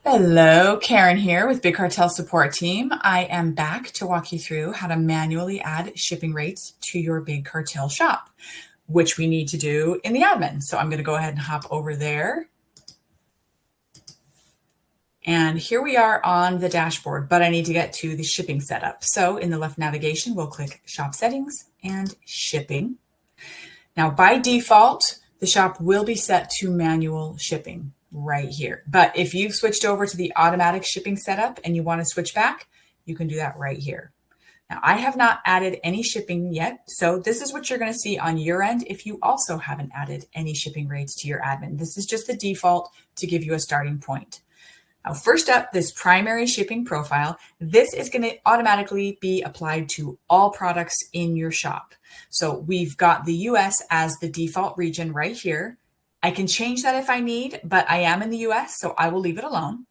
Hello, Karen here with Big Cartel support team. I am back to walk you through how to manually add shipping rates to your Big Cartel shop, which we need to do in the admin. So I'm going to go ahead and hop over there. And here we are on the dashboard, but I need to get to the shipping setup. So in the left navigation, we'll click Shop Settings and Shipping. Now, by default, the shop will be set to manual shipping right here. But if you've switched over to the automatic shipping setup and you want to switch back, you can do that right here. Now, I have not added any shipping yet, so this is what you're going to see on your end if you also haven't added any shipping rates to your admin. This is just the default to give you a starting point. Now, first up, this primary shipping profile, this is going to automatically be applied to all products in your shop. So we've got the US as the default region right here. I can change that if I need, but I am in the US, so I will leave it alone.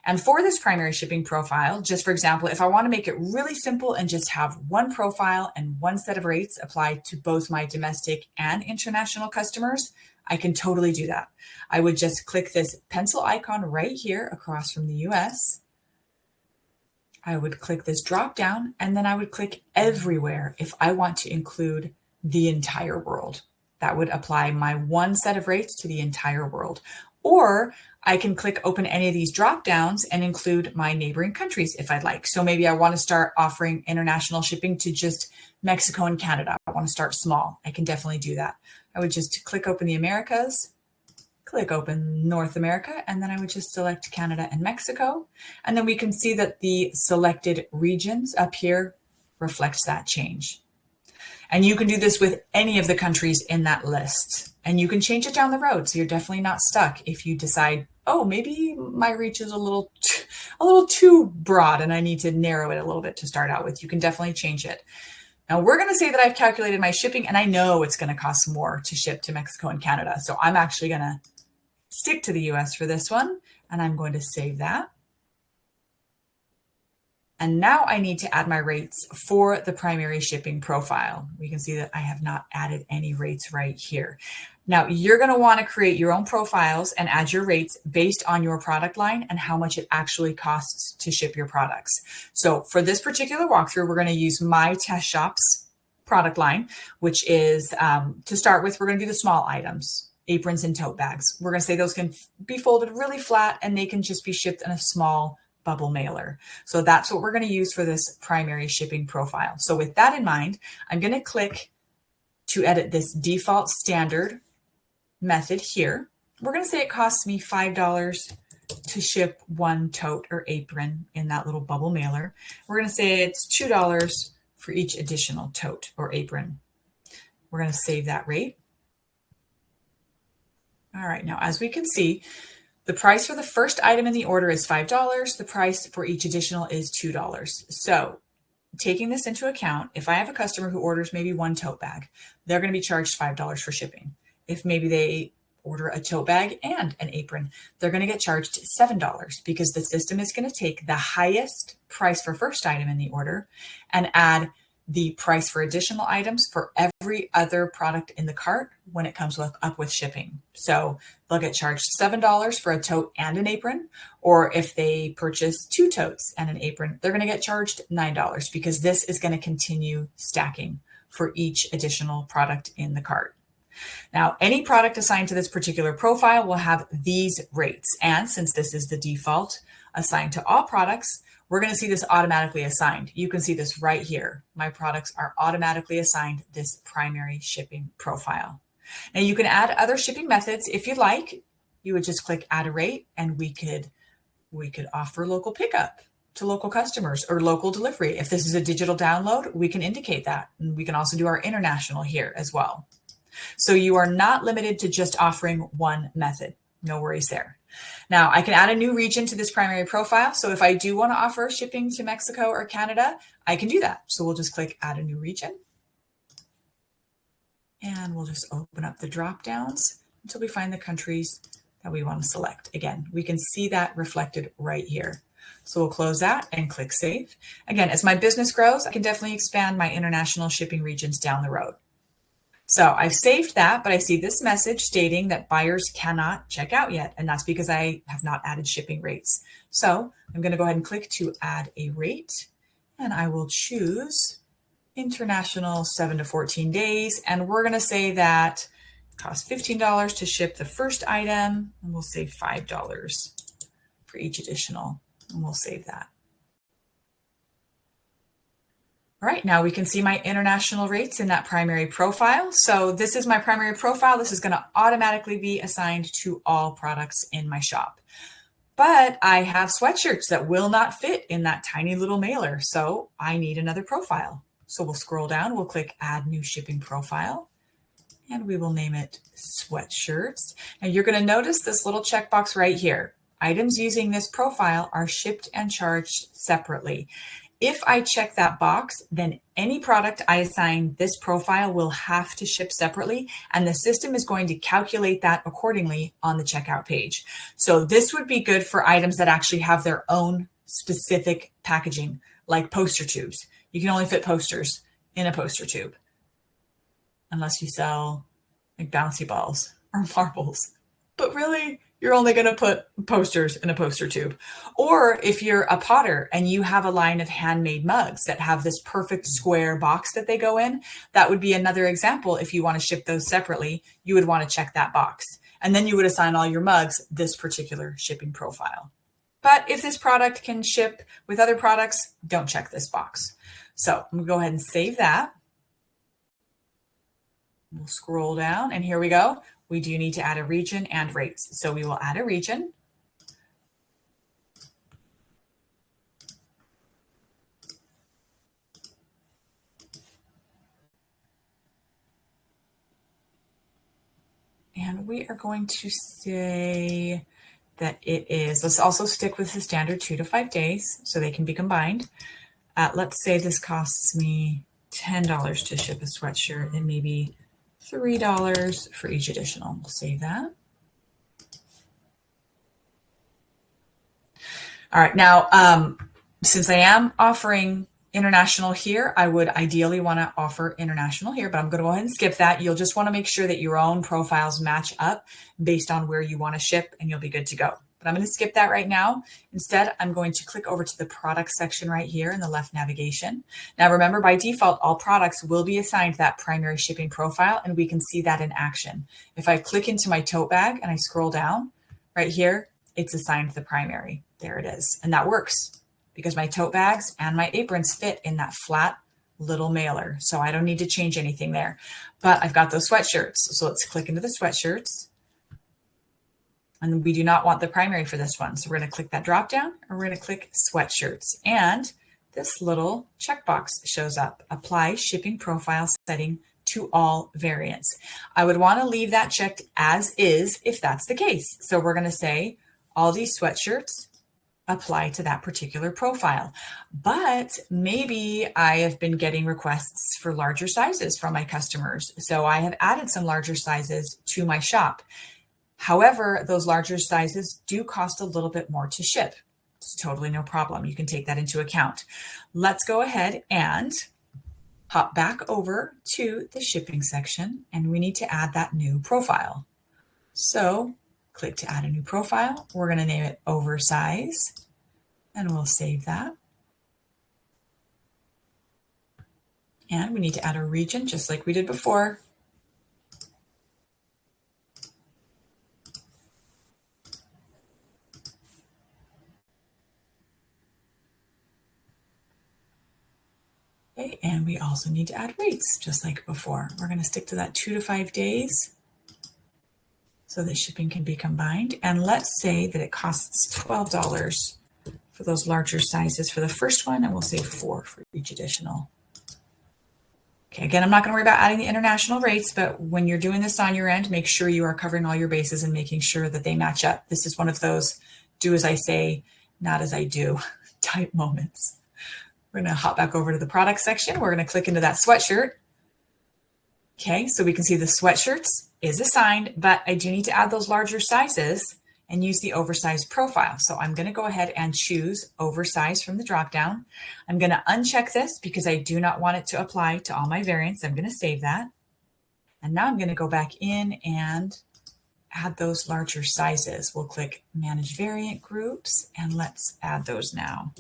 And for this primary shipping profile, just for example, if I want to make it really simple and just have one profile and one set of rates applied to both my domestic and international customers, I can totally do that. I would just click this pencil icon right here across from the US. I would click this drop down, and then I would click everywhere if I want to include the entire world. That would apply my one set of rates to the entire world. Or I can click open any of these drop downs and include my neighboring countries if I'd like. So maybe I want to start offering international shipping to just Mexico and Canada. I want to start small. I can definitely do that. I would just click open the Americas, click open North America, and then I would just select Canada and Mexico. And then we can see that the selected regions up here reflects that change. And you can do this with any of the countries in that list. And you can change it down the road. So you're definitely not stuck if you decide, oh, maybe my reach is a little too broad and I need to narrow it a little bit to start out with. You can definitely change it. Now we're going to say that I've calculated my shipping and I know it's going to cost more to ship to Mexico and Canada. So I'm actually going to stick to the US for this one, and I'm going to save that. And now I need to add my rates for the primary shipping profile. We can see that I have not added any rates right here. Now you're going to want to create your own profiles and add your rates based on your product line and how much it actually costs to ship your products. So for this particular walkthrough, we're going to use my test shop's product line, which is to start with, we're going to do the small items, aprons and tote bags. We're going to say those can be folded really flat and they can just be shipped in a small bubble mailer. So that's what we're going to use for this primary shipping profile. So with that in mind, I'm going to click to edit this default standard method here. We're going to say it costs me $5 to ship one tote or apron in that little bubble mailer. We're going to say it's $2 for each additional tote or apron. We're going to save that rate. All right, now as we can see, the price for the first item in the order is $5. The price for each additional is $2. So taking this into account, if I have a customer who orders maybe one tote bag, they're going to be charged $5 for shipping. If maybe they order a tote bag and an apron, they're going to get charged $7 because the system is going to take the highest price for first item in the order and add the price for additional items for every other product in the cart when it comes up with shipping. So they'll get charged $7 for a tote and an apron, or if they purchase two totes and an apron, they're going to get charged $9 because this is going to continue stacking for each additional product in the cart. Now, any product assigned to this particular profile will have these rates. And since this is the default assigned to all products, we're going to see this automatically assigned. You can see this right here. My products are automatically assigned this primary shipping profile. Now you can add other shipping methods if you'd like. You would just click add a rate and we could offer local pickup to local customers or local delivery. If this is a digital download, we can indicate that. And we can also do our international here as well. So you are not limited to just offering one method. No worries there. Now I can add a new region to this primary profile. So if I do want to offer shipping to Mexico or Canada, I can do that. So we'll just click add a new region. And we'll just open up the drop downs until we find the countries that we want to select. Again, we can see that reflected right here. So we'll close that and click save. Again, as my business grows, I can definitely expand my international shipping regions down the road. So I've saved that, but I see this message stating that buyers cannot check out yet. And that's because I have not added shipping rates. So I'm going to go ahead and click to add a rate, and I will choose international 7 to 14 days. And we're going to say that it costs $15 to ship the first item, and we'll say $5 for each additional, and we'll save that. All right, now we can see my international rates in that primary profile. So this is my primary profile. This is going to automatically be assigned to all products in my shop. But I have sweatshirts that will not fit in that tiny little mailer. So I need another profile. So we'll scroll down, we'll click add new shipping profile, and we will name it sweatshirts. Now you're going to notice this little checkbox right here. Items using this profile are shipped and charged separately. If I check that box, then any product I assign this profile will have to ship separately, and the system is going to calculate that accordingly on the checkout page. So this would be good for items that actually have their own specific packaging, like poster tubes. You can only fit posters in a poster tube, unless you sell like bouncy balls or marbles. But really, you're only going to put posters in a poster tube. Or if you're a potter and you have a line of handmade mugs that have this perfect square box that they go in, that would be another example. If you want to ship those separately, you would want to check that box. And then you would assign all your mugs this particular shipping profile. But if this product can ship with other products, don't check this box. So I'm going to go ahead and save that. We'll scroll down, and here we go. We do need to add a region and rates. So we will add a region. And we are going to say that it is, let's also stick with the standard 2 to 5 days so they can be combined. Let's say this costs me $10 to ship a sweatshirt and maybe $3 for each additional. We'll save that. All right, now, since I am offering international here, I would ideally want to offer international here, but I'm going to go ahead and skip that. You'll just want to make sure that your own profiles match up based on where you want to ship, and you'll be good to go. But I'm going to skip that right now. Instead, I'm going to click over to the product section right here in the left navigation. Now, remember, by default, all products will be assigned that primary shipping profile, and we can see that in action. If I click into my tote bag and I scroll down right here, it's assigned the primary. There it is. And that works because my tote bags and my aprons fit in that flat little mailer. So I don't need to change anything there. But I've got those sweatshirts. So let's click into the sweatshirts. And we do not want the primary for this one. So we're going to click that drop down, and we're going to click sweatshirts. And this little checkbox shows up, apply shipping profile setting to all variants. I would want to leave that checked as is if that's the case. So we're going to say all these sweatshirts apply to that particular profile. But maybe I have been getting requests for larger sizes from my customers. So I have added some larger sizes to my shop. However, those larger sizes do cost a little bit more to ship. It's totally no problem. You can take that into account. Let's go ahead and hop back over to the shipping section, and we need to add that new profile. So click to add a new profile. We're going to name it oversize, and we'll save that. And we need to add a region just like we did before. Okay, and we also need to add rates just like before. We're going to stick to that 2 to 5 days so that shipping can be combined. And let's say that it costs $12 for those larger sizes for the first one, and we'll say $4 for each additional. Okay, again, I'm not going to worry about adding the international rates, but when you're doing this on your end, make sure you are covering all your bases and making sure that they match up. This is one of those do as I say, not as I do type moments. We're going to hop back over to the product section. We're going to click into that sweatshirt. Okay, so we can see the sweatshirts is assigned, but I do need to add those larger sizes and use the oversized profile. So I'm going to go ahead and choose oversize from the dropdown. I'm going to uncheck this because I do not want it to apply to all my variants. I'm going to save that. And now I'm going to go back in and add those larger sizes. We'll click Manage Variant Groups, and let's add those now.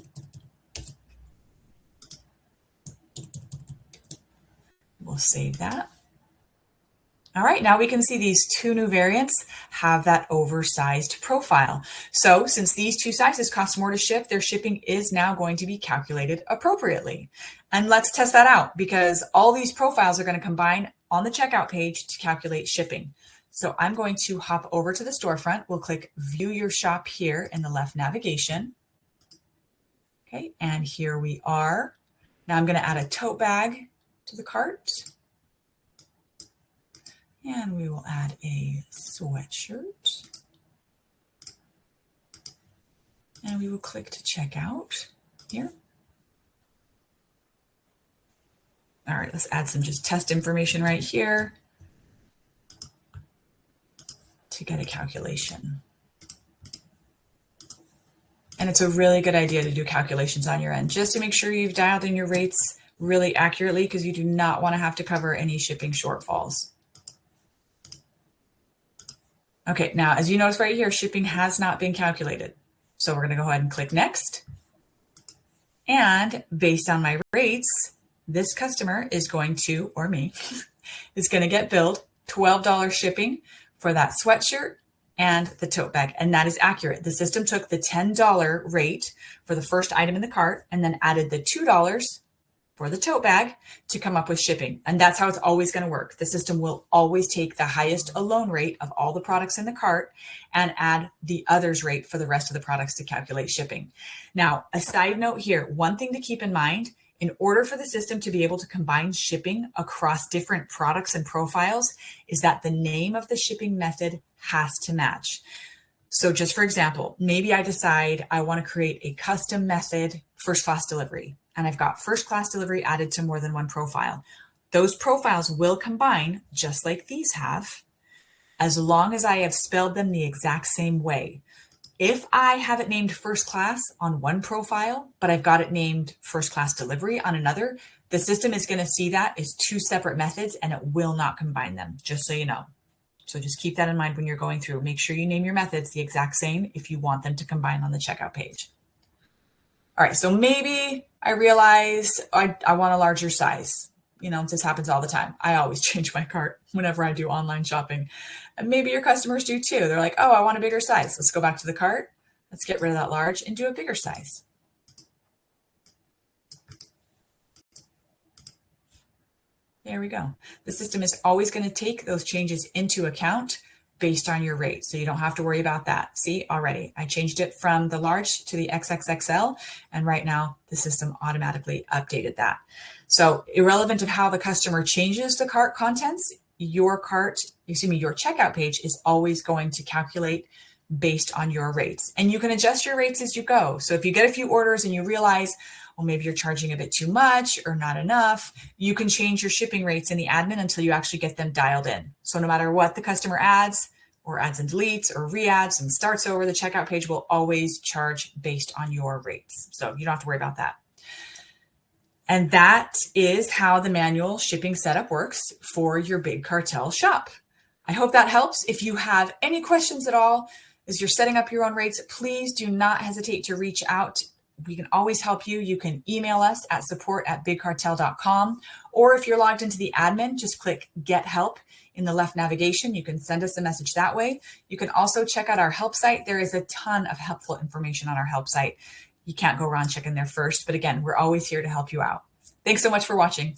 We'll save that. All right, now we can see these two new variants have that oversized profile. So since these two sizes cost more to ship, their shipping is now going to be calculated appropriately. And let's test that out because all these profiles are going to combine on the checkout page to calculate shipping. So I'm going to hop over to the storefront. We'll click View Your Shop here in the left navigation. Okay, and here we are. Now I'm going to add a tote bag to the cart. And we will add a sweatshirt. And we will click to check out here. All right, let's add some just test information right here to get a calculation. And it's a really good idea to do calculations on your end, just to make sure you've dialed in your rates really accurately because you do not want to have to cover any shipping shortfalls. Okay, now as you notice right here, shipping has not been calculated. So we're going to go ahead and click Next. And based on my rates, this customer is going to, or me, is going to get billed $12 shipping for that sweatshirt and the tote bag. And that is accurate. The system took the $10 rate for the first item in the cart and then added the $2 for the tote bag to come up with shipping. And that's how it's always going to work. The system will always take the highest alone rate of all the products in the cart and add the others rate for the rest of the products to calculate shipping. Now, a side note here, one thing to keep in mind, in order for the system to be able to combine shipping across different products and profiles is that the name of the shipping method has to match. So just for example, maybe I decide I want to create a custom method first class delivery. And I've got first class delivery added to more than one profile. Those profiles will combine just like these have, as long as I have spelled them the exact same way. If I have it named first class on one profile, but I've got it named first class delivery on another, the system is going to see that as two separate methods and it will not combine them, just so you know. So just keep that in mind when you're going through. Make sure you name your methods the exact same if you want them to combine on the checkout page. All right, so maybe I realize I want a larger size. You know, this happens all the time. I always change my cart whenever I do online shopping. And maybe your customers do too. They're like, oh, I want a bigger size. Let's go back to the cart. Let's get rid of that large and do a bigger size. There we go. The system is always going to take those changes into account based on your rate. So you don't have to worry about that. See, already I changed it from the large to the XXXL. And right now the system automatically updated that. So irrelevant of how the customer changes the cart contents, your checkout page is always going to calculate based on your rates. And you can adjust your rates as you go. So if you get a few orders and you realize, well, maybe you're charging a bit too much or not enough, you can change your shipping rates in the admin until you actually get them dialed in. So no matter what the customer adds or adds and deletes or re-adds and starts over, the checkout page will always charge based on your rates. So you don't have to worry about that. And that is how the manual shipping setup works for your Big Cartel shop. I hope that helps. If you have any questions at all as you're setting up your own rates, please do not hesitate to reach out. We can always help you. You can email us at support@bigcartel.com, or if you're logged into the admin, just click Get Help in the left navigation. You can send us a message that way. You can also check out our help site. There is a ton of helpful information on our help site. You can't go around checking there first, but again, we're always here to help you out. Thanks so much for watching.